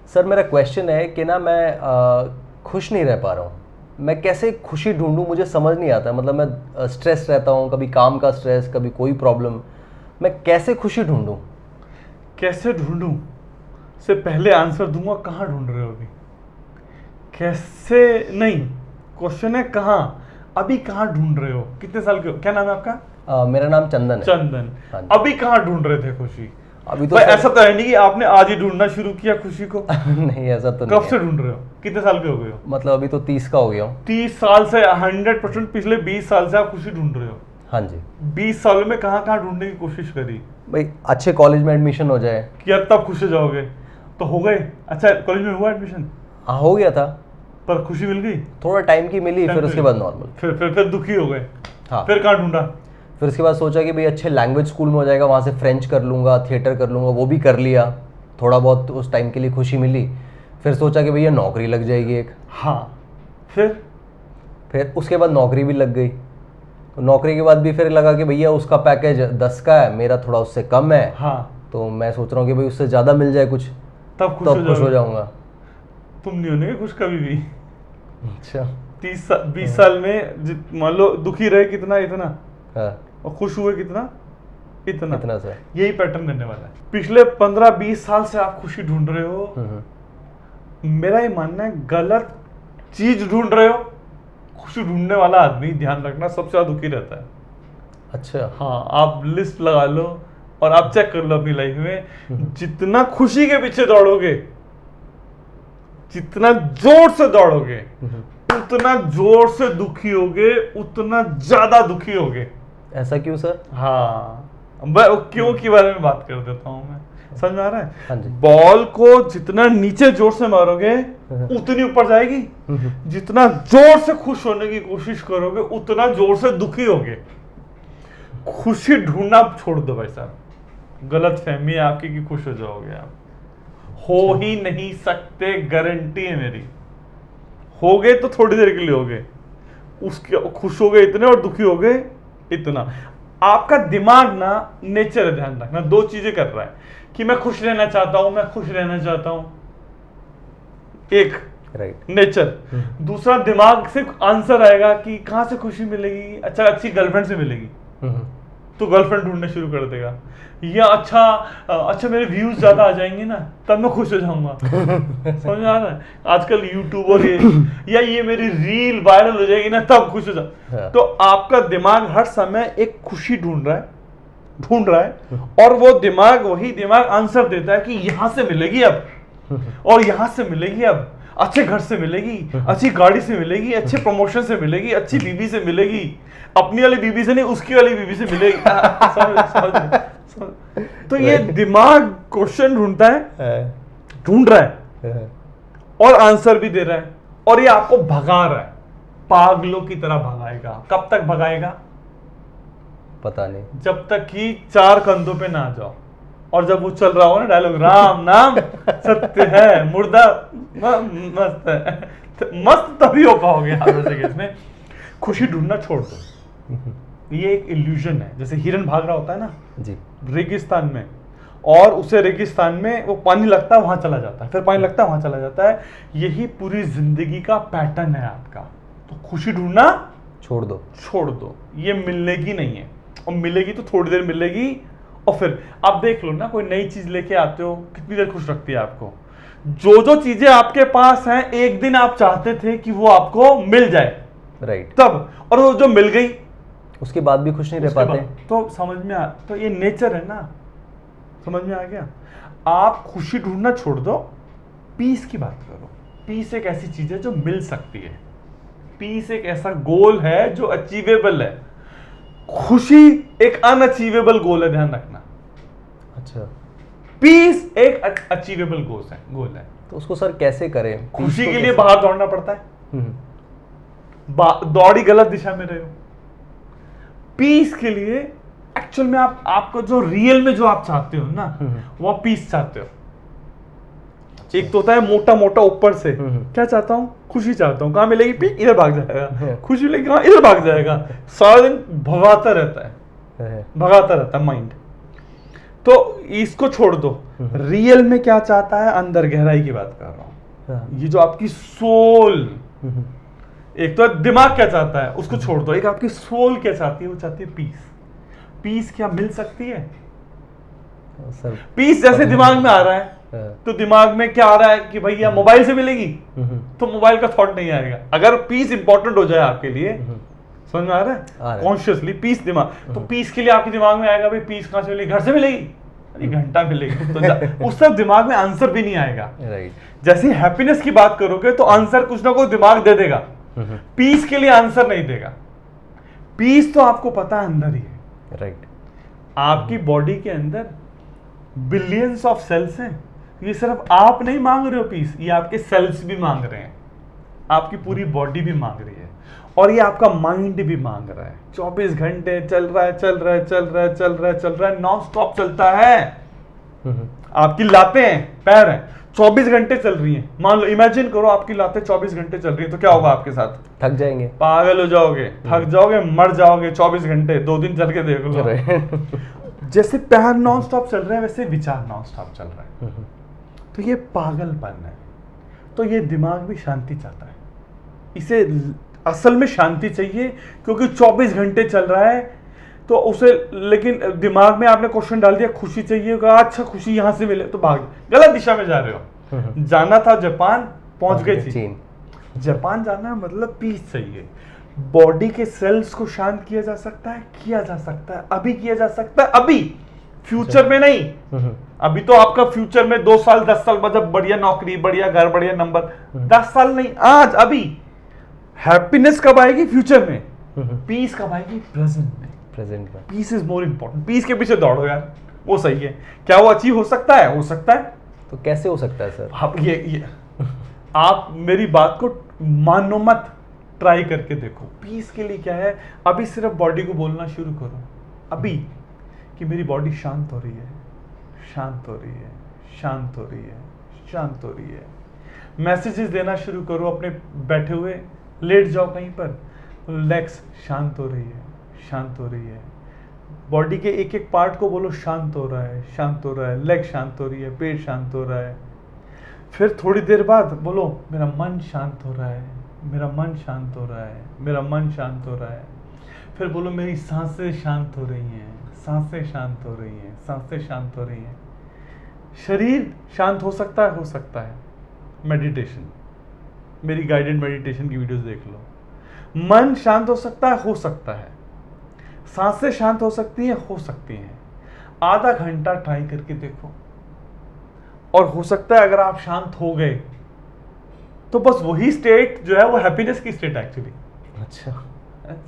Sir मेरा question है कि ना मैं खुश नहीं रह पा रहा हूँ। मैं कैसे खुशी ढूंढूं मुझे समझ नहीं आता। मतलब मैं स्ट्रेस रहता हूँ, कभी काम का स्ट्रेस, कभी कोई प्रॉब्लम। मैं कैसे खुशी ढूंढूं? कैसे ढूंढूं से पहले आंसर दूंगा, कहाँ ढूंढ रहे हो अभी? कैसे नहीं, क्वेश्चन है कहाँ। अभी कहाँ ढूंढ रहे हो? कितने साल के हो? क्या नाम है आपका? मेरा नाम चंदन है। चंदन। हाँ जी। अभी कहाँ ढूंढ रहे थे खुशी? अभी तो भाई सर ऐसा तो है नहीं कि आपने आज ही ढूंढना शुरू किया खुशी को। नहीं, ऐसा तो कब नहीं से है। ढूंढ रहे हो? कितने साल के हो गए हो? मतलब अभी तो 30 का हो गया हूँ। 30 साल से 100%, पिछले 20 साल से आप खुशी ढूंढ रहे हो। हाँ जी। 20 सालों में कहाँ कहाँ ढूंढने की कोशिश करी भाई अच्छे कॉलेज में एडमिशन हो जाए। कि अब तब खुश हो जाओगे? तो हो गए? अच्छा कॉलेज में हुआ एडमिशन? हाँ, हो गया था। पर खुशी मिल गई? थोड़ा टाइम की मिली, फिर उसके बाद नॉर्मल। फिर दुखी हो गए? हाँ। फिर कहाँ ढूंढा? फिर उसके बाद सोचा कि भाई अच्छे लैंग्वेज स्कूल में हो जाएगा, वहाँ से फ्रेंच कर लूँगा, थिएटर कर लूँगा। वो भी कर लिया। थोड़ा बहुत उस टाइम के लिए खुशी मिली। फिर सोचा कि भैया नौकरी लग जाएगी एक। हाँ। फिर उसके बाद नौकरी भी लग गई। तो नौकरी के बाद भी फिर लगा कि भैया उसका पैकेज 10 का है, मेरा थोड़ा उससे कम है। हाँ। तो मैं सोच रहा हूँ कि भाई उससे ज़्यादा मिल जाए कुछ, तब खुश हो जाऊँगा। तुम नहीं होने खुश कभी भी। अच्छा। 20 साल में मान लो दुखी रहे कितना, इतना, हाँ। और खुश हुए कितना, इतना सर। यही पैटर्न रहने वाला है। पिछले 15-20 साल से आप खुशी ढूंढ रहे हो। मेरा ये मानना है गलत चीज ढूंढ रहे हो। खुशी ढूंढने वाला आदमी, ध्यान रखना, सबसे ज्यादा दुखी रहता है। अच्छा। हाँ, आप लिस्ट लगा लो और आप चेक कर लो अपनी लाइफ में, जितना खुशी के पीछे दौड़ोगे, जितना जोर से दौड़ोगे, उतना जोर से दुखी होगे, उतना ज्यादा दुखी होगे। ऐसा क्यों सर? हाँ, मैं क्यों के बारे में बात कर देता हूँ मैं। समझ में आ रहा है? हाँ जी। बॉल को जितना नीचे जोर से मारोगे उतनी ऊपर जाएगी। जितना जोर से खुश होने की कोशिश करोगे उतना जोर से दुखी होगे। खुशी ढूंढना छोड़ दो भाई साहब। गलत फहमी है आपकी कि खुश हो जाओगे आप। हो ही नहीं सकते, गारंटी है मेरी। होगे तो थोड़ी देर के लिए होगे, उसके खुश हो गए इतने और दुखी हो गए इतना। आपका दिमाग ना, नेचर है, ध्यान रखना, दो चीजें कर रहा है कि मैं खुश रहना चाहता हूं, मैं खुश रहना चाहता हूं, एक राइट नेचर। दूसरा दिमाग से आंसर आएगा कि कहां से खुशी मिलेगी। अच्छा, अच्छी गर्लफ्रेंड से मिलेगी तो गर्लफ्रेंड ढूंढने शुरू कर देगा। या अच्छा मेरे व्यूज ज्यादा आ जाएंगे ना, तब मैं खुश हो जाऊंगा। समझ आ रहा है? आजकल यूट्यूब और ये मेरी रील वायरल हो जाएगी ना, तब खुश हो जाऊंगा। तो आपका दिमाग हर समय एक खुशी ढूंढ रहा है और वो दिमाग, वही दिमाग आंसर देता है कि यहां से मिलेगी अब, और यहां से मिलेगी अब, अच्छे घर से मिलेगी, अच्छी गाड़ी से मिलेगी, अच्छे प्रमोशन से मिलेगी, अच्छी बीबी से मिलेगी, अपनी वाली बीबी से नहीं उसकी वाली बीबी से मिलेगी। तो ये दिमाग क्वेश्चन ढूंढ रहा है और आंसर भी दे रहा है, और ये आपको भगा रहा है, पागलों की तरह भगाएगा। कब तक भगाएगा? पता नहीं। जब तक कि 4 कंधों पे ना आ जाओ। और जब वो चल रहा हो ना डायलॉग, राम नाम सत्य है, मुर्दा मस्त है, मस्त तभी हो पाओगे आप ऐसे केस में। खुशी ढूंढना छोड़ दो। ये एक इल्यूजन है। जैसे हिरन भाग रहा होता है ना जी, रेगिस्तान में, और उसे रेगिस्तान में वो पानी लगता है, वहां चला जाता है, फिर पानी लगता है, वहां चला जाता है। यही पूरी जिंदगी का पैटर्न है आपका। तो खुशी ढूंढना छोड़ दो। ये मिलेगी नहीं है, और मिलेगी तो थोड़ी देर मिलेगी, और फिर आप देख लो ना, कोई नई चीज लेके आते हो, कितनी देर खुश रखती है आपको। जो चीजें आपके पास हैं, एक दिन आप चाहते थे कि वो आपको मिल जाए, राइट, तब, और वो जो मिल गई उसके बाद भी खुश नहीं रह पाते। तो समझ में तो ये नेचर है ना। समझ में आ गया? आप खुशी ढूंढना छोड़ दो, पीस की बात करो। पीस एक ऐसी चीज है जो मिल सकती है। पीस एक ऐसा गोल है जो अचीवेबल है। खुशी एक अनअचीवेबल गोल है, ध्यान रखना। अच्छा, पीस एक अचीवेबल गोल है। तो उसको सर कैसे करें? खुशी के लिए बाहर दौड़ना पड़ता है, दौड़ी गलत दिशा में रहे हो। पीस के लिए एक्चुअल में आपको जो रियल में जो आप चाहते हो ना, वो पीस चाहते हो। एक तो होता है मोटा मोटा ऊपर से, क्या चाहता हूं? खुशी चाहता हूं। कहां मिलेगी? पीस, इधर भाग जाएगा। खुशी मिलेगी कहां? इधर भाग जाएगा। सारा दिन भगाता रहता है माइंड। तो इसको छोड़ दो, रियल में क्या चाहता है, अंदर गहराई की बात कर रहा हूं। हाँ। ये जो आपकी सोल, एक तो दिमाग क्या चाहता है उसको छोड़ दो, एक आपकी सोल क्या चाहती है, वो चाहती है पीस। पीस क्या मिल सकती है सर? पीस जैसे दिमाग में आ रहा है तो दिमाग में क्या आ रहा है कि भैया मोबाइल से मिलेगी, तो मोबाइल का थॉट नहीं आएगा। अगर पीस इंपॉर्टेंट हो जाए आपके लिए, समझ में आ रहा है, कॉन्शियसली पीस दिमाग, तो पीस के लिए आपके दिमाग में आएगा भाई पीस कहां से मिलेगी, घर से मिलेगी, अरे घंटा मिलेगी, तो उस सब दिमाग में आंसर भी नहीं आएगा। राइट। जैसे हैप्पीनेस की बात करोगे तो आंसर कुछ ना कुछ दिमाग दे देगा, पीस के लिए आंसर नहीं देगा। पीस तो आपको पता है अंदर ही है। राइट। आपकी बॉडी के अंदर बिलियंस ऑफ सेल्स हैं, ये सिर्फ आप नहीं मांग रहे हो पीस, ये आपके सेल्स भी मांग रहे हैं, आपकी पूरी बॉडी भी मांग रही है, और ये आपका माइंड भी मांग रहा है। 24 घंटे चल रहा है, चल रहा है, चल रहा है, चल रहा है, चल रहा है, नॉन स्टॉप चलता है। आपकी लातें हैं, पैर हैं, 24 घंटे चल रही हैं। मान लो, इमेजिन करो आपकी लातें 24 घंटे चल रही हैं, तो क्या होगा आपके साथ? थक जाएंगे, पागल हो जाओगे, थक जाओगे, मर जाओगे। 24 घंटे 2 दिन चल के देख लो। जैसे पैर नॉन स्टॉप चल रहे हैं, वैसे विचार नॉन स्टॉप चल रहा है। तो ये पागलपन है। तो ये दिमाग भी शांति चाहता है, इसे असल में शांति चाहिए, क्योंकि 24 घंटे चल रहा है तो उसे, लेकिन दिमाग में आपने क्वेश्चन डाल दिया खुशी चाहिए, कहा अच्छा खुशी यहां से मिले, तो भाग गलत दिशा में जा रहे हो। जाना था जापान, पहुंच गए चीन। जापान जाना है मतलब पीस चाहिए। बॉडी के सेल्स को शांत किया जा सकता है, किया जा सकता है, अभी किया जा सकता है, अभी, फ्यूचर में नहीं। अभी तो आपका फ्यूचर में 2 साल 10 साल मतलब बढ़िया नौकरी, बढ़िया घर, बढ़िया नंबर, 10 साल नहीं, आज अभी। हैप्पीनेस कब आएगी? फ्यूचर में। पीस कब आएगी? प्रेजेंट में। प्रेजेंट में। Peace is more important. Peace के पीछे दौड़ो यार, वो सही है। क्या वो अचीव हो सकता है? हो सकता है। तो कैसे हो सकता है सर? आप ये आप मेरी बात को मानो मत, ट्राई करके देखो। पीस के लिए क्या है, अभी सिर्फ बॉडी को बोलना शुरू करो, अभी, कि मेरी बॉडी शांत हो रही है, शांत हो रही है, शांत हो रही है, शांत हो रही है। मैसेजेस देना शुरू करो अपने बैठे हुए, लेट जाओ कहीं पर, लेग्स शांत हो रही है, शांत हो रही है। बॉडी के एक एक पार्ट को बोलो शांत हो रहा है, शांत हो रहा है, लेग शांत हो रही है, पेट शांत हो रहा है। फिर थोड़ी देर बाद बोलो मेरा मन शांत हो रहा है, मेरा मन शांत हो रहा है, मेरा मन शांत हो रहा है। फिर बोलो मेरी सांसें शांत हो रही हैं, सांसें शांत हो रही हैं, सांसें शांत हो रही हैं। शरीर शांत हो सकता है, हो सकता है। मेडिटेशन, मेरी गाइडेड मेडिटेशन की वीडियोस देख लो। मन शांत हो सकता है, हो सकता है। सांसें शांत हो सकती हैं, हो सकती हैं। आधा घंटा ट्राई करके देखो, और हो सकता है अगर आप शांत हो गए तो बस वही स्टेट जो है वो हैप्पीनेस की स्टेट एक्चुअली। अच्छा,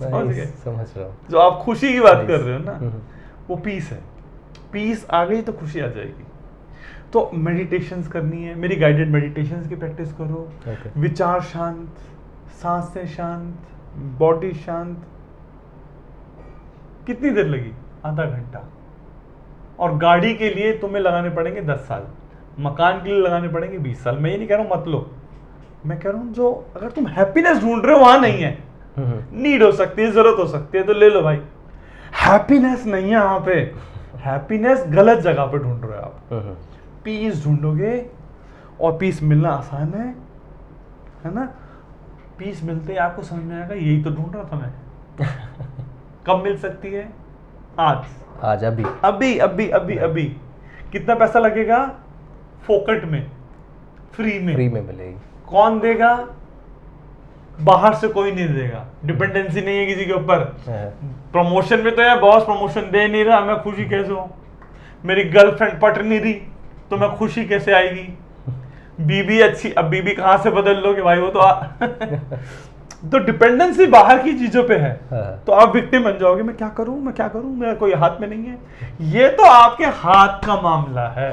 समझ गए? समझ रहा हूँ। जो आप खुशी की बात कर रहे हो ना, वो पीस है। पीस आ गई तो खुशी आ जाएगी। तो मेडिटेशंस करनी है, मेरी गाइडेड मेडिटेशंस की प्रैक्टिस करो। विचार शांत, सांसें शांत, बॉडी शांत। कितनी देर लगी? आधा घंटा। और गाड़ी के लिए तुम्हें लगाने पड़ेंगे 10 साल, मकान के लिए लगाने पड़ेंगे 20 साल। मैं ये नहीं कह रहा हूं मत लो, मैं कह रहा हूं जो अगर तुम हैप्पीनेस ढूंढ रहे हो वहां नहीं है, नीड हो सकती है, जरूरत हो सकती है, तो ले लो भाई। हैप्पीनेस नहीं है वहां पे, हैप्पीनेस गलत जगह पे ढूंढ रहे हो आप। पीस ढूंढोगे, और पीस मिलना आसान है ना। पीस मिलते ही आपको समझ में आएगा यही तो ढूंढ रहा था मैं। कब मिल सकती है? आज, अभी, अभी, अभी, अभी, अभी। कितना पैसा लगेगा? फोकट में, फ्री में मिलेगी। कौन देगा? बाहर से कोई नहीं देगा, डिपेंडेंसी नहीं है किसी के ऊपर। प्रमोशन में तो है, बॉस प्रमोशन दे नहीं रहा, मैं खुशी कैसे हूं? मेरी गर्लफ्रेंड पट नहीं रही तो मैं खुशी कैसे आएगी? बीबी अच्छी, अब बीबी कहां से बदल लोगे भाई? वो तो तो डिपेंडेंसी बाहर की चीजों पे है। तो आप विक्टिम बन जाओगे, मैं क्या करूं, मैं क्या करूं, मेरा कोई हाथ में नहीं है। ये तो आपके हाथ का मामला है।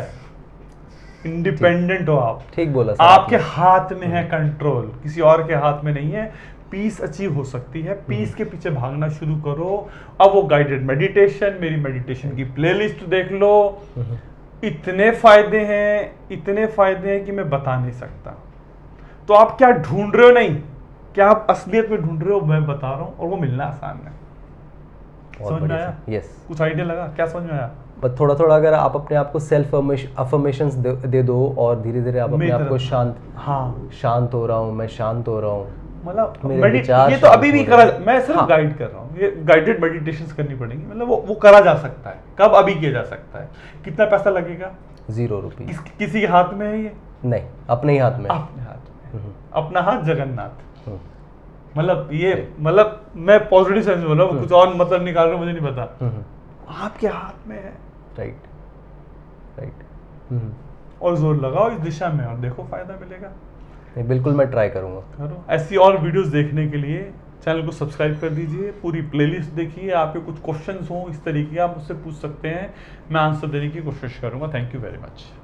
इंडिपेंडेंट हो आप, ठीक बोला सर। आपके हाथ में है कंट्रोल, किसी और के हाथ में नहीं है। पीस अचीव हो सकती है, पीस के पीछे भागना शुरू करो। अब वो गाइडेड मेडिटेशन, मेरी मेडिटेशन की प्लेलिस्ट देख लो। इतने फायदे हैं कि मैं बता नहीं सकता। तो आप क्या ढूंढ रहे हो, नहीं क्या आप असलियत में ढूंढ रहे हो, मैं बता रहा हूं, और वो मिलना आसान है। समझ में आया? यस। कुछ आइडिया लगा? क्या समझ में आया? बट थोड़ा थोड़ा अगर आप अपने आप को सेल्फ अफर्मेशंस दे दो और धीरे धीरे आप अपने मेरी आप को तरफ। शांत, हाँ शांत हो रहा हूँ, मैं शांत हो रहा हूँ, मतलब मेरे विचार ये तो शांत अभी भी हो करा, रहे हैं। मैं सिर्फ हाँ। गाइड कर रहा हूँ, ये गाइडेड मेडिटेशंस करनी पड़ेंगी, मतलब वो करा जा सकता है। कब? अभी किया जा सकता है। कितना पैसा लगेगा? 0 रुपीज। किसी के हाथ में है ये? नहीं, अपने ही हाथ में। अपने हाथ में। हम्म, अपना हाथ जगन्नाथ। हम्म, मतलब ये, सही। मतलब मैं पॉजिटिव सेंस में बोल रहा हूँ, कुछ और मतलब निकाल रहा हूँ, मुझे नहीं पता। हम्म, आपके हाथ में है, राइट राइट। और जोर लगाओ इस दिशा में और देखो फायदा मिलेगा। नहीं, बिल्कुल मैं ट्राई करूँगा। करो। ऐसी और वीडियोस देखने के लिए चैनल को सब्सक्राइब कर दीजिए, पूरी प्लेलिस्ट देखिए। आपके कुछ क्वेश्चंस हो इस तरीके आप मुझसे पूछ सकते हैं, मैं आंसर देने की कोशिश करूंगा। Thank you very much.